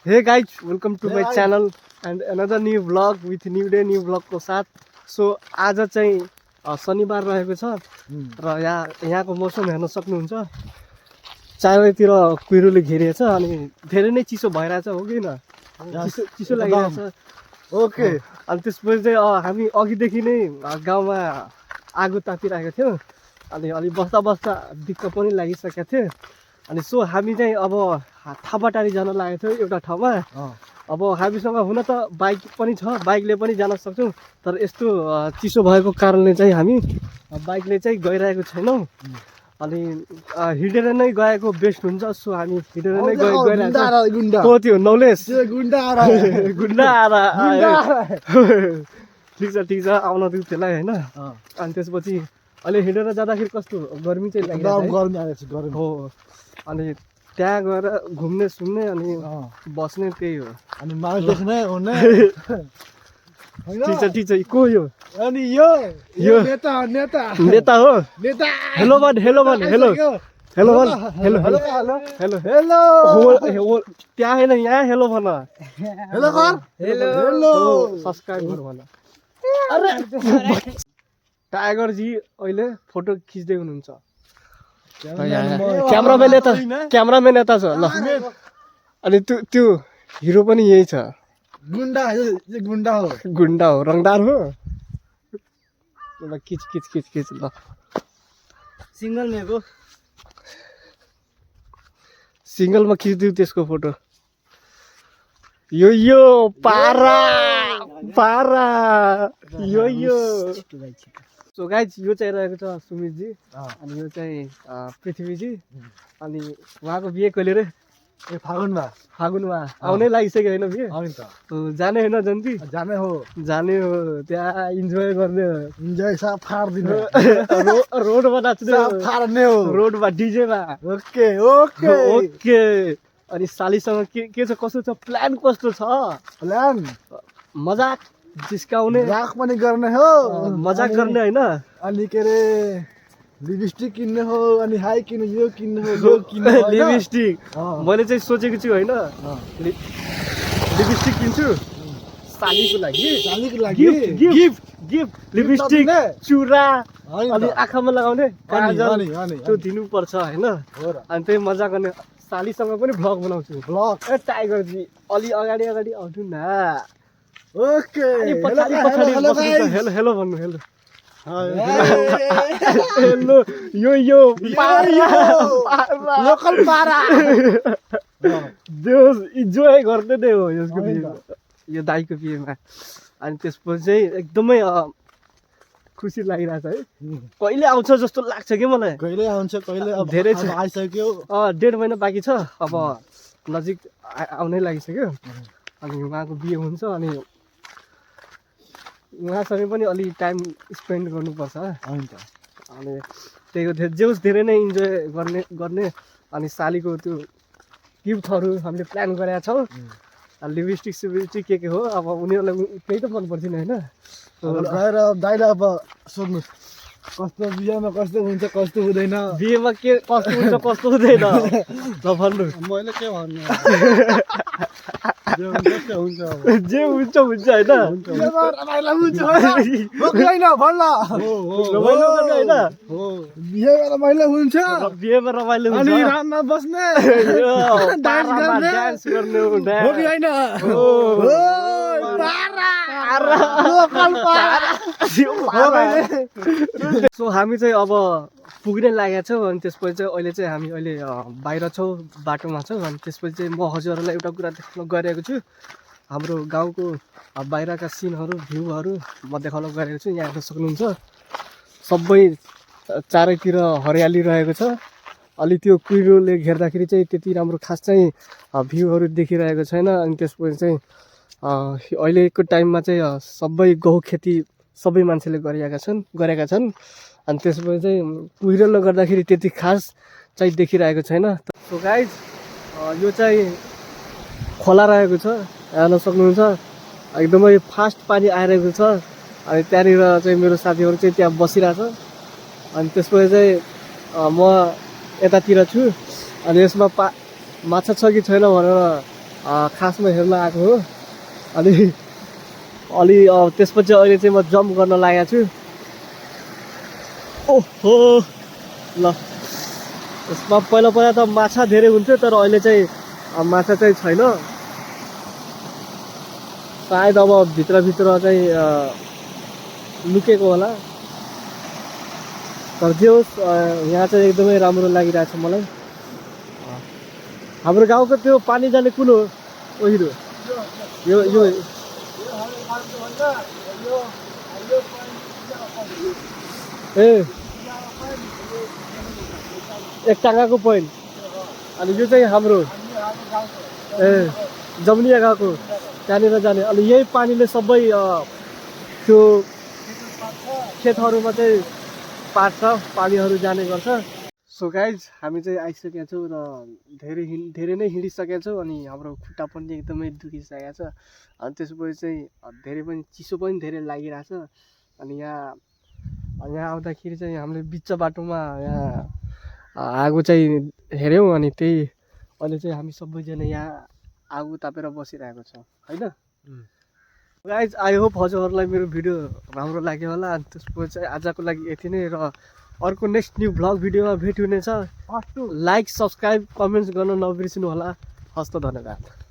Hey guys, welcome to my channel and another new vlog with new day new vlog को साथ. So आज चाहिँ शनिबार रहेको छ र यहाँको मौसम हेर्न सक्नुहुन्छ. चारैतिर कुहिरोले घेरिएको छ अनि धेरै नै चिसो भइरहेछ हो कि न? चिसो लागिरहेछ. ओके. अनि त्यसपछि चाहिँ हामी अघिदेखि नै गाउँमा आगो तापिरहेको थियौँ अनि अलि बस्दा बस्दा दिक्क पनि लागिसकेको थियो. अनि सो हामी चाहिँ अब थापाटारी जान लागेको थियो एउटा ठाउँमा. अब हामीसँग हुन त बाइक पनि छ, बाइकले पनि जान सक्छौँ, तर यस्तो चिसो भएको कारणले चाहिँ हामी बाइकले चाहिँ गइरहेको छैनौँ. अनि हिँडेर नै गएको बेस्ट हुन्छ. सो हामी हिँडेर नै गइरहेको. को थियो नौलेस गुन्डा आएर ठिक छ आउन दिउँ त्यसलाई होइन. अनि त्यसपछि अहिले हिँडेर जाँदाखेरि कस्तो गर्मी चाहिँ लागिरहेको हो. अनि त्यहाँ गएर घुम्ने सुन्ने अनि बस्ने त्यही हो. अनि ठिक छ को यो? अनि यो नेता हो. हेलो त्यहाँ होइन यहाँ हेलो भन. सब्सक्राइब गर भन. टाइगरजी अहिले फोटो खिच्दै हुनुहुन्छ. क्यामराम्यान यता छ ल. अनि त्यो हिरो पनि यही छ. गुन्डा हो रङदार हो. ल खिच ल. सिङ्गलमा खिचिदिउ त्यसको फोटो. यो पारा यो. सो गाइज यो चाहिँ रहेको छ सुमितजी अनि यो चाहिँ पृथ्वीजी. अनि उहाँको बिहे कहिले रे? फागुनमा आउनै लागिसक्यो होइन बिहे? जाने होइन जन्ती? जाने हो त्यहाँ इन्जोय गर्ने हो. रोडमा नाच्ने हो. रोडमा डिजेमा. ओके. अनि सालीसँग के छ कस्तो छ प्लान? कस्तो छ प्लान? मजाक जिस्काउने पनि गर्ने हो. मजाक गर्ने होइन. अनि के अरे लिपस्टिक किन्ने हो. अनि हाई किन्ने यो किन्ने हो. लिपस्टिक मैले चाहिँ सोचेको छु होइन. लिपस्टिक किन्छु सालीको लागि. गिफ्ट लिपस्टिक चुरा अनि आँखामा लगाउने त्यो दिनुपर्छ होइन. अनि त्यही मजा गर्ने. सालीसँग पनि भ्लग बनाउँछु. टाइगरजी अलि अगाडि आउनु न. ओके. हेलो भन्नु. हेलो यो लोकल पारा इन्जोय गर्दै नै हो यसको बिहेमा, यो दाइको बिहेमा. अनि त्यसपछि चाहिँ एकदमै खुसी लागिरहेछ है. कहिले आउँछ जस्तो लाग्छ कि मलाई. कहिले आउँछ धेरै छ आइसक्यो. 1.5 महिना बाँकी छ. अब नजिक आउनै लागिसक्यो. अनि उहाँको बिहे हुन्छ अनि उहाँसँग पनि अलि टाइम स्पेन्ड गर्नुपर्छ. अनि त्यही हो जेउस धेरै नै इन्जोय गर्ने. अनि सालीको त्यो गिफ्टहरू हामीले प्लान गरेका छौँ. लिपस्टिक के हो अब उनीहरूलाई केही त मन पर्दैन होइन. गएर दाइले अब सोध्नु कस्तो बिहेमा कस्तो हुन्छ कस्तो हुँदैन. बिहेमा के कस्तो हुन्छ कस्तो हुँदैन भन्नु. मैले के भन्नु. जे हुन्छ होइन. बिहेमा रमाइलो हुन्छ. राममा बस्ने डान्स गर्ने. सो हामी चाहिँ अब पुग्ने लागेका छौँ. अनि त्यसपछि चाहिँ अहिले बाहिर छौँ, बाटोमा छौँ. अनि त्यसपछि चाहिँ म हजुरहरूलाई एउटा कुरा देखाउन गइरहेको छु. हाम्रो गाउँको बाहिरका सिनहरू भ्यूहरू म देखाउन गइरहेको छु. यहाँ हेर्न सक्नुहुन्छ सबै चारैतिर हरियाली रहेको छ. अलि त्यो कुहिरोले घेर्दाखेरि चाहिँ त्यति राम्रो खास चाहिँ भ्यूहरू देखिरहेको छैन. अनि त्यसपछि चाहिँ अहिलेको टाइममा चाहिँ सबै गहुँ खेती सबै मान्छेले गरेका छन्. अनि त्यसपछि चाहिँ कुहिरोले गर्दाखेरि त्यति खास चाहिँ देखिरहेको छैन. सो गाइज यो चाहिँ खोला रहेको छ हेर्न सक्नुहुन्छ. एकदमै फास्ट पानी आइरहेको छ. अनि त्यहाँनिर चाहिँ मेरो साथीहरू चाहिँ त्यहाँ बसिरहेछ. अनि त्यसपछि चाहिँ म यतातिर छु. अनि यसमा माछा छ कि छैन भनेर खासमा हेर्न आएको हो। अलि त्यसपछि अहिले चाहिँ म जम्प गर्न लागेको छु। ओहो ल, यसमा पहिला त माछा धेरै हुन्थ्यो, तर अहिले चाहिँ माछा चाहिँ छैन। सायद अब भित्र चाहिँ लुकेको होला। तर जे होस् यहाँ चाहिँ एकदमै राम्रो लागिरहेछ मलाई। हाम्रो गाउँको त्यो पानी जाने कुन हो ओहिरो? यो ए एक टाङ्गाको पोइन्ट। अनि यो चाहिँ हाम्रो जमुनिया गाउँको त्यहाँनिर जाने। अनि यही पानीले सबै त्यो खेतहरूमा चाहिँ पार्छ, पानीहरू जाने गर्छ। सो गाइज हामी चाहिँ आइसकेका छौँ र धेरै नै हिँडिसकेका छौँ। अनि हाम्रो खुट्टा पनि एकदमै दुखिसकेको छ। अनि त्यसपछि चाहिँ धेरै पनि चिसो पनि धेरै लागिरहेछ। अनि यहाँ आउँदाखेरि चाहिँ हामीले बिच बाटोमा यहाँ आगो चाहिँ हेऱ्यौँ। अनि त्यही अहिले चाहिँ हामी सबैजना यहाँ आगो तापेर बसिरहेको छौँ होइन। गाइज आई होप हजुरहरूलाई मेरो भिडियो राम्रो लाग्यो होला। अनि त्यसपछि चाहिँ आजको लागि यति नै। र अर्को नेक्स्ट न्यू भ्लग भिडियोमा भेट हुनेछ। लाइक सब्सक्राइब कमेन्ट्स गर्न नबिर्सिनु होला। हस्त धन्यवाद।